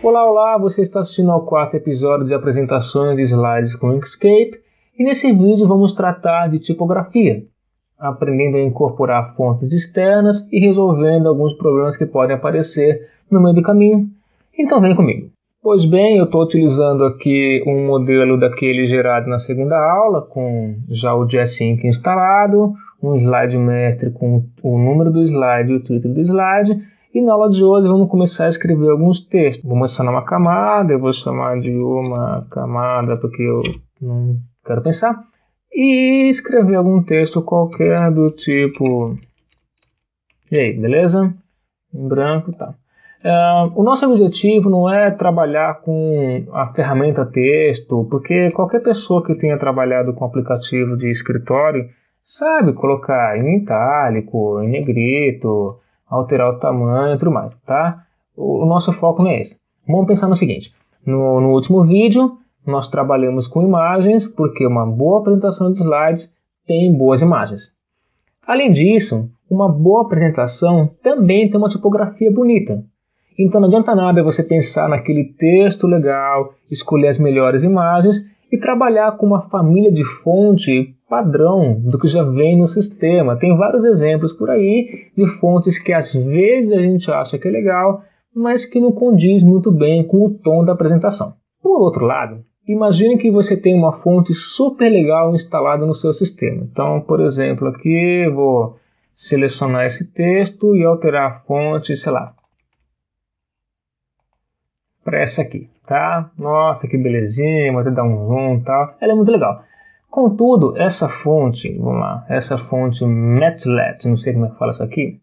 Olá, olá! Você está assistindo ao quarto episódio de apresentações de slides com Inkscape e nesse vídeo vamos tratar de tipografia, aprendendo a incorporar fontes externas e resolvendo alguns problemas que podem aparecer no meio do caminho. Então vem comigo! Pois bem, eu estou utilizando aqui um modelo daquele gerado na segunda aula, com já o J-Sync instalado, um slide mestre com o número do slide e o título do slide. E na aula de hoje vamos começar a escrever alguns textos. Vamos adicionar uma camada, eu vou chamar de uma camada porque eu não quero pensar. E escrever algum texto qualquer do tipo... E aí, beleza? Em branco, tá. O nosso objetivo não é trabalhar com a ferramenta texto, porque qualquer pessoa que tenha trabalhado com aplicativo de escritório sabe colocar em itálico, em negrito, alterar o tamanho e tudo mais, tá? O nosso foco não é esse. Vamos pensar no seguinte, no último vídeo nós trabalhamos com imagens, porque uma boa apresentação de slides tem boas imagens. Além disso, uma boa apresentação também tem uma tipografia bonita. Então não adianta nada você pensar naquele texto legal, escolher as melhores imagens e trabalhar com uma família de fonte padrão do que já vem no sistema. Tem vários exemplos por aí de fontes que às vezes a gente acha que é legal, mas que não condiz muito bem com o tom da apresentação. Por outro lado, imagine que você tem uma fonte super legal instalada no seu sistema. Então, por exemplo, aqui eu vou selecionar esse texto e alterar a fonte, sei lá, para essa aqui, tá? Nossa, que belezinha, vou até dar um zoom e tal. Ela é muito legal. Contudo, essa fonte, vamos lá, essa fonte Matlet, não sei como é que fala isso aqui,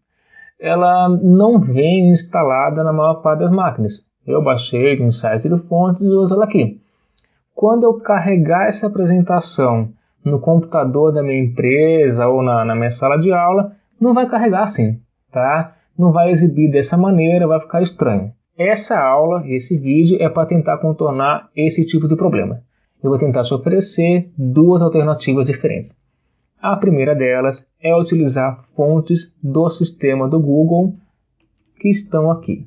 ela não vem instalada na maior parte das máquinas. Eu baixei de um site de fontes e uso ela aqui. Quando eu carregar essa apresentação no computador da minha empresa ou na minha sala de aula, não vai carregar assim, tá? Não vai exibir dessa maneira, vai ficar estranho. Essa aula, esse vídeo, é para tentar contornar esse tipo de problema. Eu vou tentar te oferecer duas alternativas diferentes. A primeira delas é utilizar fontes do sistema do Google que estão aqui,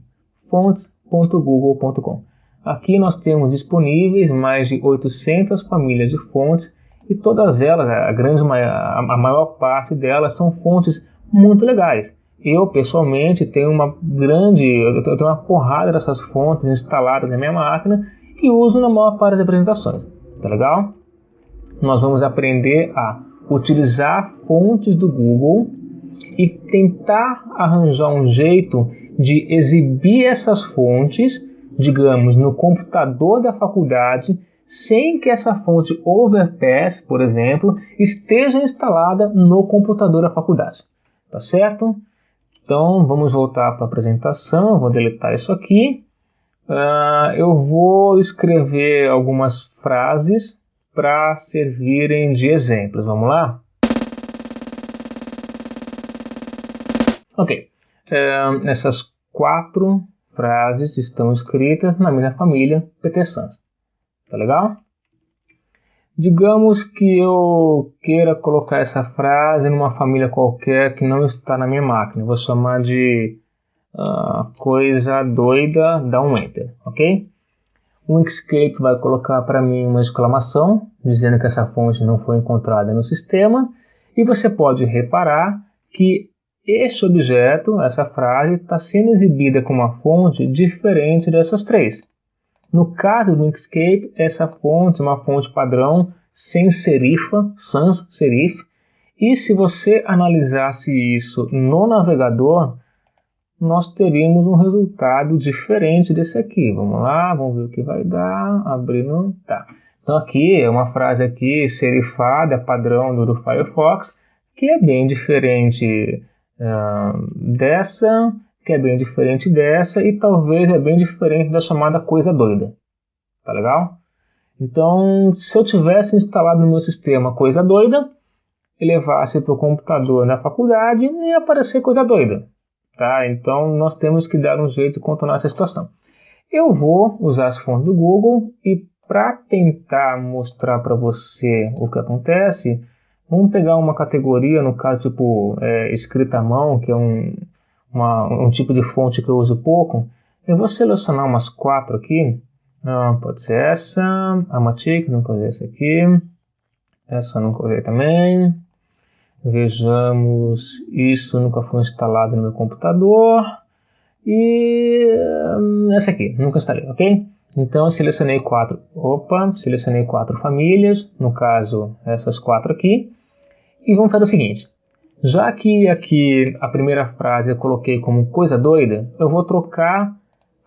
fontes.google.com. Aqui nós temos disponíveis mais de 800 famílias de fontes e todas elas, a maior parte delas, são fontes muito legais. Eu, pessoalmente, tenho eu tenho uma porrada dessas fontes instaladas na minha máquina e uso na maior parte das apresentações. Tá legal? Nós vamos aprender a utilizar fontes do Google e tentar arranjar um jeito de exibir essas fontes, digamos, no computador da faculdade, sem que essa fonte Overpass, por exemplo, esteja instalada no computador da faculdade. Tá certo? Então, vamos voltar para a apresentação. Eu vou deletar isso aqui. Eu vou escrever algumas frases para servirem de exemplos. Vamos lá? Ok. Essas 4 frases estão escritas na minha família PT Sans. Tá legal? Digamos que eu queira colocar essa frase numa família qualquer que não está na minha máquina. Eu vou chamar de coisa doida, dá um Enter, ok? O Inkscape vai colocar para mim uma exclamação, dizendo que essa fonte não foi encontrada no sistema. E você pode reparar que este objeto, essa frase, está sendo exibida com uma fonte diferente dessas 3. No caso do Inkscape, essa fonte é uma fonte padrão sem serifa, sans serif. E se você analisasse isso no navegador, nós teríamos um resultado diferente desse aqui. Vamos lá, vamos ver o que vai dar. Abrindo, tá. Então aqui é uma frase aqui serifada, padrão do Firefox, que é bem diferente dessa, que é bem diferente dessa e talvez é bem diferente da chamada coisa doida. Tá legal? Então, se eu tivesse instalado no meu sistema coisa doida e levasse para o computador na faculdade, ia aparecer coisa doida. Tá? Então, nós temos que dar um jeito de contornar essa situação. Eu vou usar as fontes do Google e para tentar mostrar para você o que acontece, vamos pegar uma categoria, no caso tipo escrita à mão, que é um tipo de fonte que eu uso pouco. Eu vou selecionar umas 4 aqui. Não, pode ser essa, a Matic, nunca usei essa aqui. Essa nunca usei também. Vejamos, isso nunca foi instalado no meu computador. E essa aqui, nunca instalei, ok? Então eu selecionei 4, selecionei 4 famílias, no caso essas 4 aqui. E vamos fazer o seguinte, já que aqui a primeira frase eu coloquei como coisa doida, eu vou trocar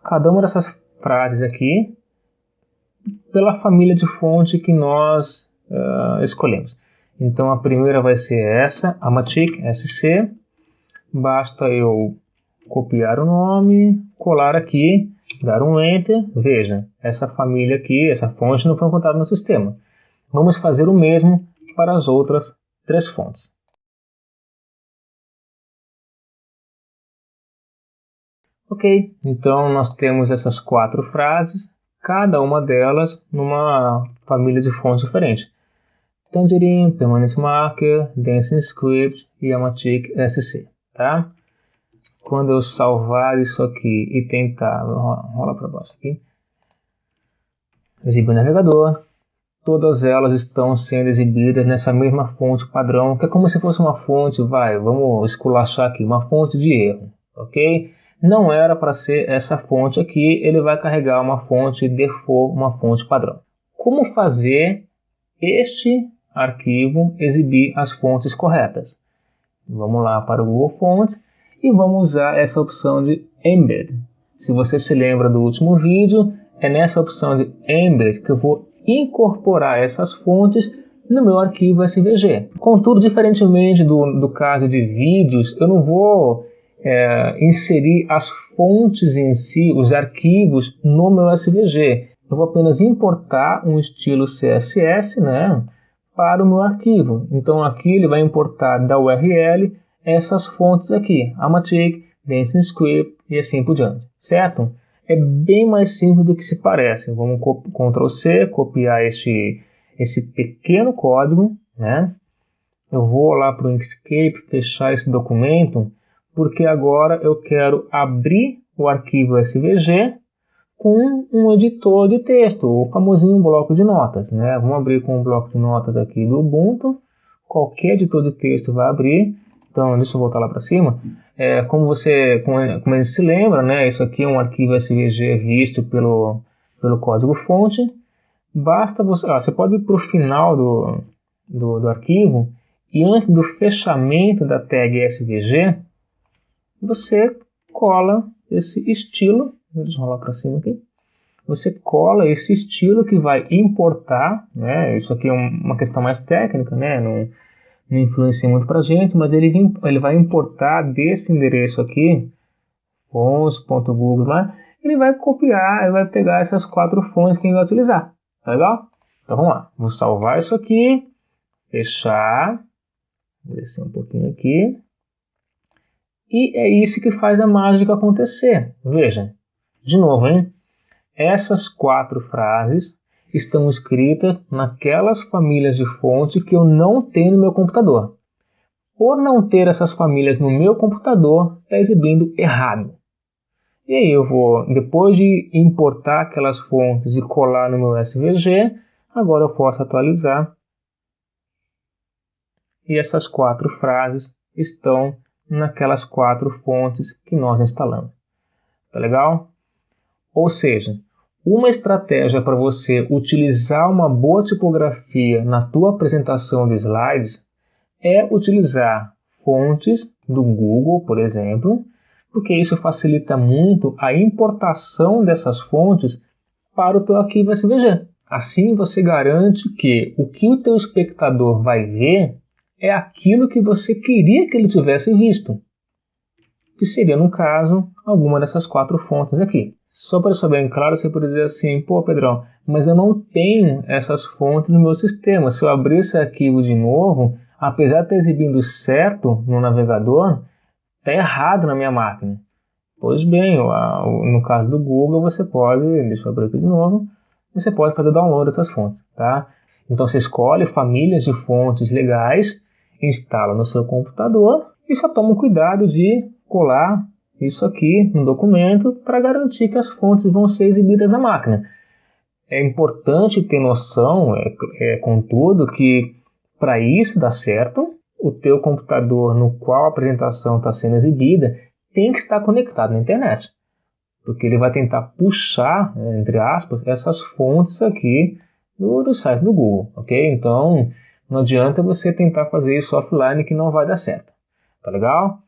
cada uma dessas frases aqui pela família de fonte que nós escolhemos. Então a primeira vai ser essa, a Matic SC. Basta eu copiar o nome, colar aqui, dar um Enter. Veja, essa família aqui, essa fonte não foi encontrada no sistema. Vamos fazer o mesmo para as outras 3 fontes. Ok, então nós temos essas 4 frases, cada uma delas numa família de fontes diferente. Tangerine, Permanent Marker, Dancing Script e a Matic SC. Tá? Quando eu salvar isso aqui e tentar, rola para baixo aqui, exibir o navegador, todas elas estão sendo exibidas nessa mesma fonte padrão, que é como se fosse uma fonte, vamos esculachar aqui, uma fonte de erro, ok? Não era para ser essa fonte aqui, ele vai carregar uma fonte default, uma fonte padrão. Como fazer este arquivo exibir as fontes corretas? Vamos lá para o Google Fonts e vamos usar essa opção de Embed. Se você se lembra do último vídeo, é nessa opção de Embed que eu vou incorporar essas fontes no meu arquivo SVG. Contudo, diferentemente do caso de vídeos, eu não vou inserir as fontes em si, os arquivos, no meu SVG. Eu vou apenas importar um estilo CSS, né, para o meu arquivo. Então aqui ele vai importar da URL essas fontes aqui, a Matic, Dancing Script e assim por diante, certo? É bem mais simples do que se parece. Vamos Ctrl C, copiar esse pequeno código, né? Eu vou lá para o Inkscape, fechar esse documento, porque agora eu quero abrir o arquivo SVG com um editor de texto, o famosinho bloco de notas, né? Vamos abrir com um bloco de notas aqui do Ubuntu. Qualquer editor de texto vai abrir. Então, deixa eu voltar lá para cima. Como a gente se lembra, né? Isso aqui é um arquivo SVG visto pelo código-fonte. Basta você pode ir para o final do arquivo e antes do fechamento da tag SVG, você cola esse estilo. Deixa eu rolar para cima aqui. Você cola esse estilo que vai importar, né? Isso aqui é uma questão mais técnica, né? Não influencia muito para a gente, mas ele vai importar desse endereço aqui, fonts.google lá, ele vai copiar, ele vai pegar essas 4 fontes que ele vai utilizar. Tá legal? Então vamos lá. Vou salvar isso aqui, fechar, descer um pouquinho aqui. E é isso que faz a mágica acontecer. Veja, de novo, hein? Essas 4 frases estão escritas naquelas famílias de fonte que eu não tenho no meu computador. Por não ter essas famílias no meu computador, está exibindo errado. E aí eu vou, depois de importar aquelas fontes e colar no meu SVG, agora eu posso atualizar. E essas 4 frases estão naquelas 4 fontes que nós instalamos. Tá legal? Ou seja, uma estratégia para você utilizar uma boa tipografia na tua apresentação de slides é utilizar fontes do Google, por exemplo, porque isso facilita muito a importação dessas fontes para o teu arquivo SVG. Assim você garante que o teu espectador vai ver é aquilo que você queria que ele tivesse visto, que seria, no caso, alguma dessas 4 fontes aqui. Só para deixar bem claro, você poderia dizer assim, pô Pedrão, mas eu não tenho essas fontes no meu sistema. Se eu abrir esse arquivo de novo, apesar de estar exibindo certo no navegador, está errado na minha máquina. Pois bem, no caso do Google, você pode, deixa eu abrir aqui de novo, você pode fazer download dessas fontes, tá? Então você escolhe famílias de fontes legais, instala no seu computador e só toma cuidado de colar isso aqui no documento para garantir que as fontes vão ser exibidas na máquina. É importante ter noção, contudo, que para isso dar certo, o teu computador no qual a apresentação está sendo exibida tem que estar conectado na internet. Porque ele vai tentar puxar, entre aspas, essas fontes aqui do site do Google, ok? Então, não adianta você tentar fazer isso offline que não vai dar certo. Tá legal?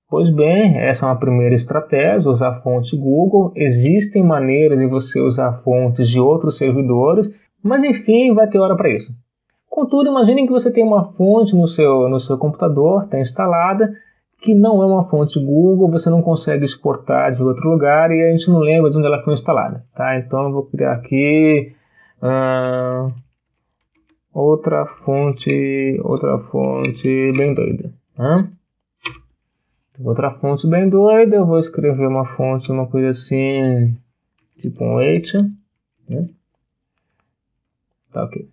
Pois bem, essa é uma primeira estratégia, usar fonte Google. Existem maneiras de você usar fontes de outros servidores, mas enfim, vai ter hora para isso. Contudo, imagine que você tem uma fonte no seu computador, está instalada, que não é uma fonte Google, você não consegue exportar de outro lugar e a gente não lembra de onde ela foi instalada. Tá? Então eu vou criar aqui outra fonte bem doida. Outra fonte bem doida, eu vou escrever uma fonte, uma coisa assim, tipo um H, né? Tá, ok.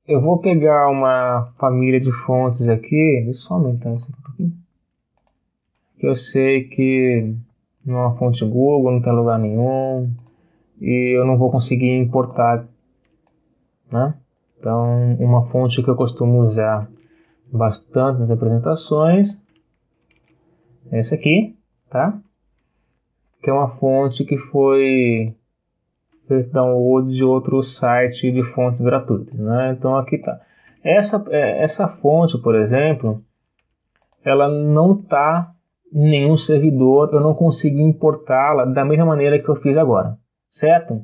Eu vou pegar uma família de fontes aqui, deixa eu só aumentar isso aqui um pouquinho, que eu sei que não é uma fonte Google, não tem lugar nenhum, e eu não vou conseguir importar, né? Então, uma fonte que eu costumo usar bastante nas apresentações, essa aqui, tá? Que é uma fonte que foi feita download de outro site de fontes gratuitas, né? Então aqui tá. Essa fonte, por exemplo, ela não está em nenhum servidor, eu não consigo importá-la da mesma maneira que eu fiz agora, certo?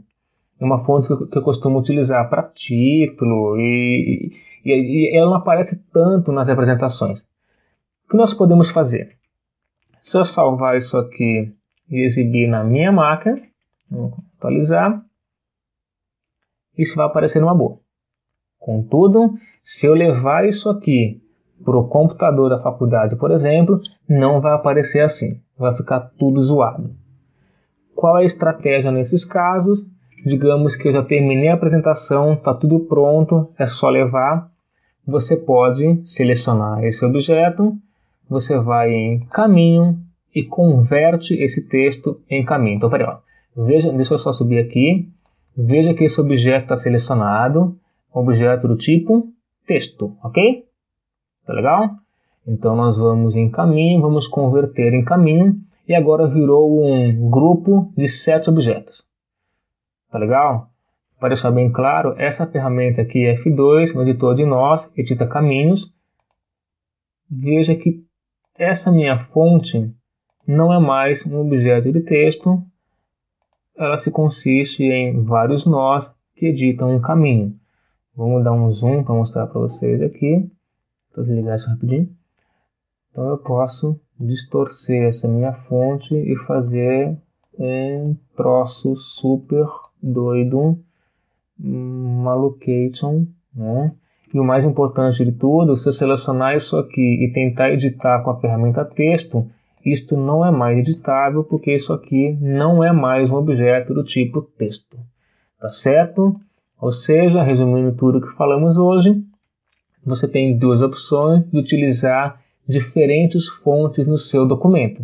É uma fonte que eu costumo utilizar para título e ela não aparece tanto nas apresentações. O que nós podemos fazer? Se eu salvar isso aqui e exibir na minha máquina, vou atualizar, isso vai aparecer numa boa. Contudo, se eu levar isso aqui para o computador da faculdade, por exemplo, não vai aparecer assim, vai ficar tudo zoado. Qual é a estratégia nesses casos? Digamos que eu já terminei a apresentação, está tudo pronto, é só levar. Você pode selecionar esse objeto, você vai em caminho e converte esse texto em caminho. Então, peraí, veja, deixa eu só subir aqui. Veja que esse objeto está selecionado, objeto do tipo texto, ok? Tá legal? Então nós vamos em caminho, vamos converter em caminho e agora virou um grupo de 7 objetos. Tá legal? Para deixar bem claro, essa ferramenta aqui é F2, no editor de nós, edita caminhos. Veja que essa minha fonte não é mais um objeto de texto, ela se consiste em vários nós que editam um caminho. Vamos dar um zoom para mostrar para vocês aqui. Vou desligar isso rapidinho. Então eu posso distorcer essa minha fonte e fazer um troço super doido, malucation, né? E o mais importante de tudo, se eu selecionar isso aqui e tentar editar com a ferramenta texto, isto não é mais editável porque isso aqui não é mais um objeto do tipo texto. Tá certo? Ou seja, resumindo tudo que falamos hoje, você tem duas opções de utilizar diferentes fontes no seu documento.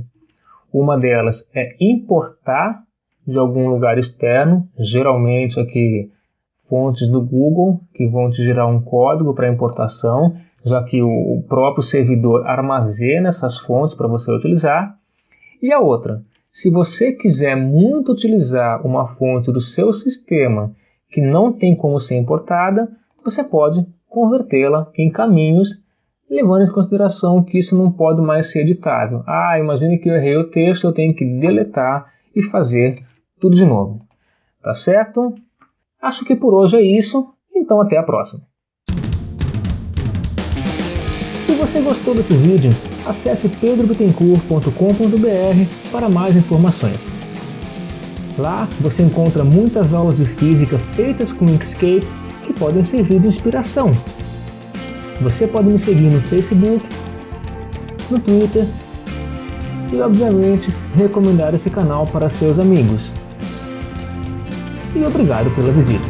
Uma delas é importar de algum lugar externo, geralmente aqui fontes do Google, que vão te gerar um código para importação, já que o próprio servidor armazena essas fontes para você utilizar. E a outra, se você quiser muito utilizar uma fonte do seu sistema que não tem como ser importada, você pode convertê-la em caminhos, levando em consideração que isso não pode mais ser editável. Imagine que eu errei o texto, eu tenho que deletar e fazer tudo de novo. Tá certo? Acho que por hoje é isso, então até a próxima. Se você gostou desse vídeo, acesse pedrobittencourt.com.br para mais informações. Lá você encontra muitas aulas de física feitas com Inkscape que podem servir de inspiração. Você pode me seguir no Facebook, no Twitter e, obviamente, recomendar esse canal para seus amigos. E obrigado pela visita.